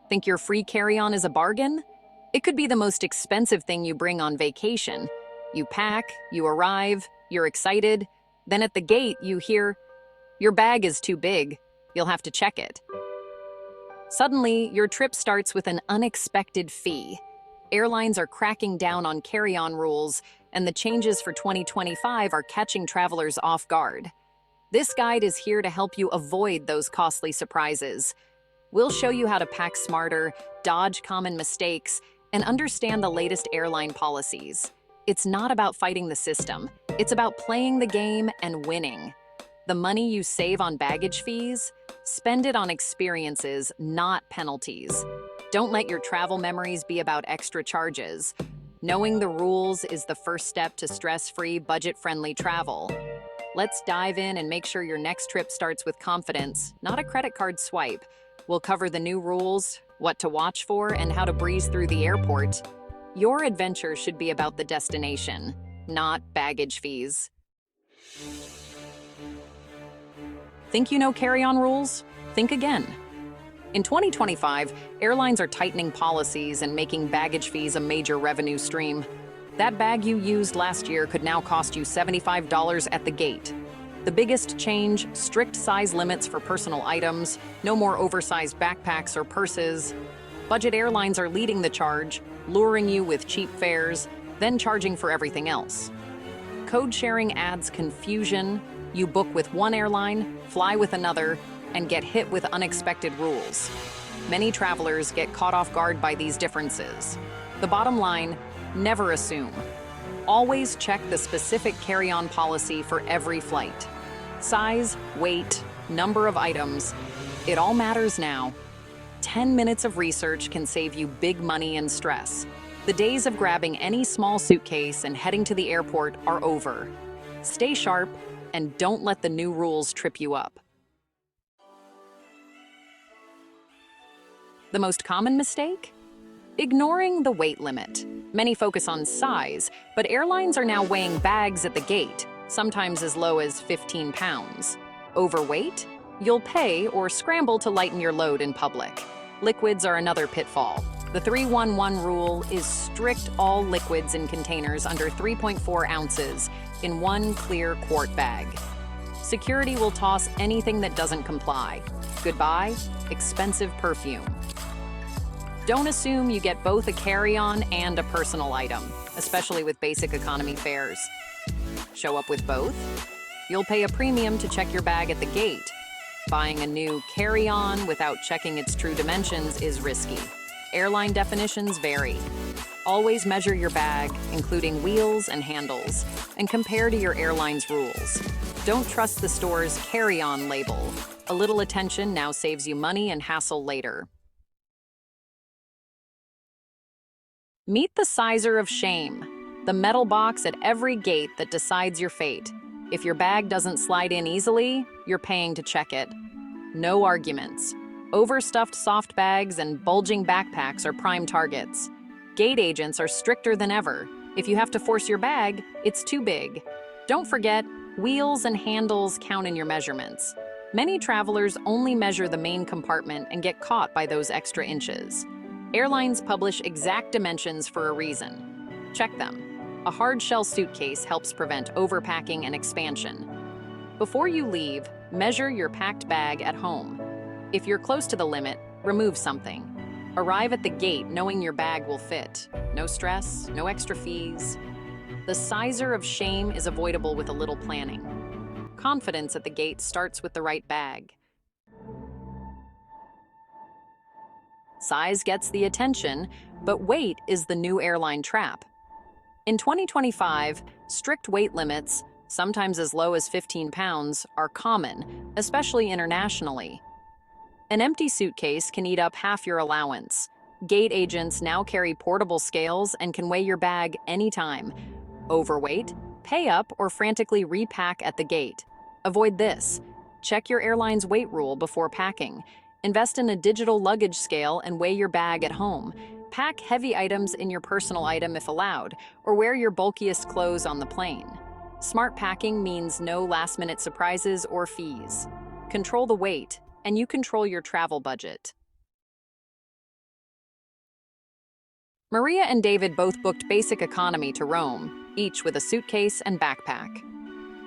Think your free carry-on is a bargain? It could be the most expensive thing you bring on vacation. You pack, you arrive, you're excited, then at the gate you hear, "Your bag is too big, you'll have to check it." Suddenly, your trip starts with an unexpected fee. Airlines are cracking down on carry-on rules, and the changes for 2025 are catching travelers off guard. This guide is here to help you avoid those costly surprises. We'll show you how to pack smarter, dodge common mistakes, and understand the latest airline policies. It's not about fighting the system. It's about playing the game and winning. The money you save on baggage fees, spend it on experiences, not penalties. Don't let your travel memories be about extra charges. Knowing the rules is the first step to stress-free, budget-friendly travel. Let's dive in and make sure your next trip starts with confidence, not a credit card swipe. We'll cover the new rules, what to watch for, and how to breeze through the airport. Your adventure should be about the destination, not baggage fees. Think you know carry-on rules? Think again. In 2025, airlines are tightening policies and making baggage fees a major revenue stream. That bag you used last year could now cost you $75 at the gate. The biggest change, strict size limits for personal items, no more oversized backpacks or purses. Budget airlines are leading the charge, luring you with cheap fares, then charging for everything else. Code sharing adds confusion. You book with one airline, fly with another, and get hit with unexpected rules. Many travelers get caught off guard by these differences. The bottom line, never assume. Always check the specific carry-on policy for every flight. Size, weight, number of items, it all matters now. 10 minutes of research can save you big money and stress. The days of grabbing any small suitcase and heading to the airport are over. Stay sharp and don't let the new rules trip you up. The most common mistake? Ignoring the weight limit. Many focus on size, but airlines are now weighing bags at the gate, sometimes as low as 15 pounds. Overweight? You'll pay or scramble to lighten your load in public. Liquids are another pitfall. The 3-1-1 rule is strict all liquids in containers under 3.4 ounces in one clear quart bag. Security will toss anything that doesn't comply. Goodbye, expensive perfume. Don't assume you get both a carry-on and a personal item, especially with basic economy fares. Show up with both? You'll pay a premium to check your bag at the gate. Buying a new carry-on without checking its true dimensions is risky. Airline definitions vary. Always measure your bag, including wheels and handles, and compare to your airline's rules. Don't trust the store's carry-on label. A little attention now saves you money and hassle later. Meet the sizer of shame, the metal box at every gate that decides your fate. If your bag doesn't slide in easily, you're paying to check it. No arguments. Overstuffed soft bags and bulging backpacks are prime targets. Gate agents are stricter than ever. If you have to force your bag, it's too big. Don't forget, wheels and handles count in your measurements. Many travelers only measure the main compartment and get caught by those extra inches. Airlines publish exact dimensions for a reason. Check them. A hard-shell suitcase helps prevent overpacking and expansion. Before you leave, measure your packed bag at home. If you're close to the limit, remove something. Arrive at the gate knowing your bag will fit. No stress, no extra fees. The sizer of shame is avoidable with a little planning. Confidence at the gate starts with the right bag. Size gets the attention, but weight is the new airline trap. In 2025, strict weight limits, sometimes as low as 15 pounds, are common, especially internationally. An empty suitcase can eat up half your allowance. Gate agents now carry portable scales and can weigh your bag anytime. Overweight? Pay up or frantically repack at the gate. Avoid this. Check your airline's weight rule before packing. Invest in a digital luggage scale and weigh your bag at home. Pack heavy items in your personal item if allowed, or wear your bulkiest clothes on the plane. Smart packing means no last-minute surprises or fees. Control the weight, and you control your travel budget. Maria and David both booked basic economy to Rome, each with a suitcase and backpack.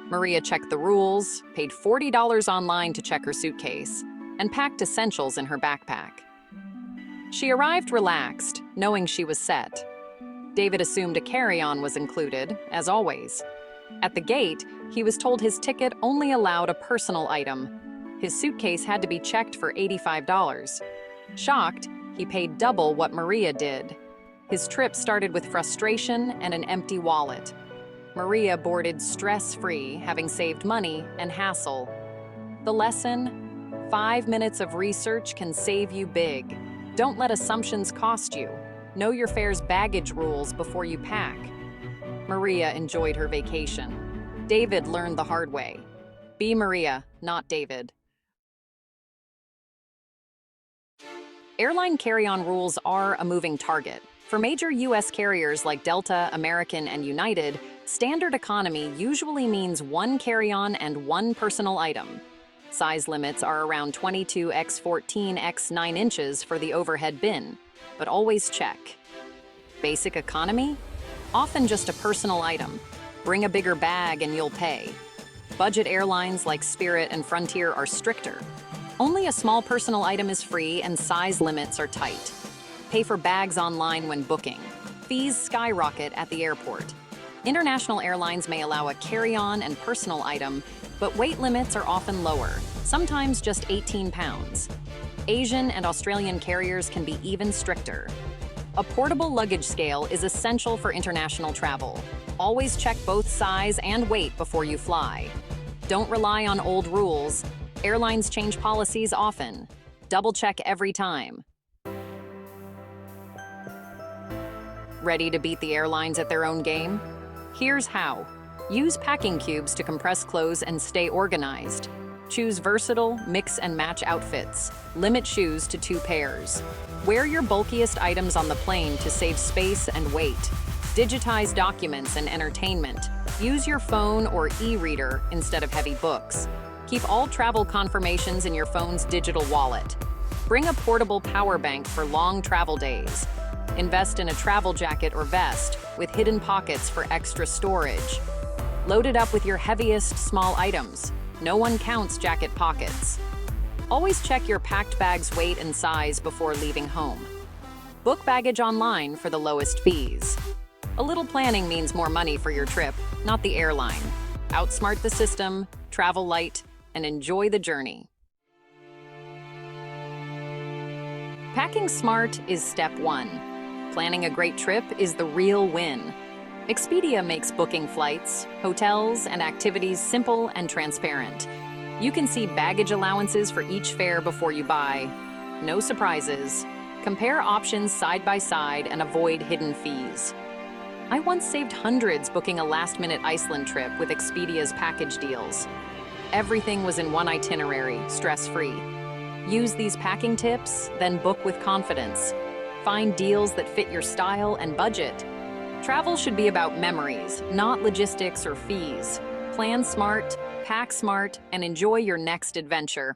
Maria checked the rules, paid $40 online to check her suitcase, and packed essentials in her backpack. She arrived relaxed, knowing she was set. David assumed a carry-on was included, as always. At the gate, he was told his ticket only allowed a personal item. His suitcase had to be checked for $85. Shocked, he paid double what Maria did. His trip started with frustration and an empty wallet. Maria boarded stress-free, having saved money and hassle. The lesson: 5 minutes of research can save you big. Don't let assumptions cost you. Know your fare's baggage rules before you pack. Maria enjoyed her vacation. David learned the hard way. Be Maria, not David. Airline carry-on rules are a moving target. For major U.S. carriers like Delta, American, and United, standard economy usually means one carry-on and one personal item. Size limits are around 22 x 14 x 9 inches for the overhead bin, but always check. Basic economy? Often just a personal item. Bring a bigger bag and you'll pay. Budget airlines like Spirit and Frontier are stricter. Only a small personal item is free and size limits are tight. Pay for bags online when booking. Fees skyrocket at the airport. International airlines may allow a carry-on and personal item, but weight limits are often lower, sometimes just 18 pounds. Asian and Australian carriers can be even stricter. A portable luggage scale is essential for international travel. Always check both size and weight before you fly. Don't rely on old rules. Airlines change policies often. Double-check every time. Ready to beat the airlines at their own game? Here's how. Use packing cubes to compress clothes and stay organized. Choose versatile, mix and match outfits. Limit shoes to 2 pairs. Wear your bulkiest items on the plane to save space and weight. Digitize documents and entertainment. Use your phone or e-reader instead of heavy books. Keep all travel confirmations in your phone's digital wallet. Bring a portable power bank for long travel days. Invest in a travel jacket or vest with hidden pockets for extra storage. Load it up with your heaviest small items. No one counts jacket pockets. Always check your packed bag's weight and size before leaving home. Book baggage online for the lowest fees. A little planning means more money for your trip, not the airline. Outsmart the system, travel light, and enjoy the journey. Packing smart is step 1. Planning a great trip is the real win. Expedia makes booking flights, hotels, and activities simple and transparent. You can see baggage allowances for each fare before you buy. No surprises. Compare options side by side and avoid hidden fees. I once saved hundreds booking a last-minute Iceland trip with Expedia's package deals. Everything was in one itinerary, stress-free. Use these packing tips, then book with confidence. Find deals that fit your style and budget. Travel should be about memories, not logistics or fees. Plan smart, pack smart, and enjoy your next adventure.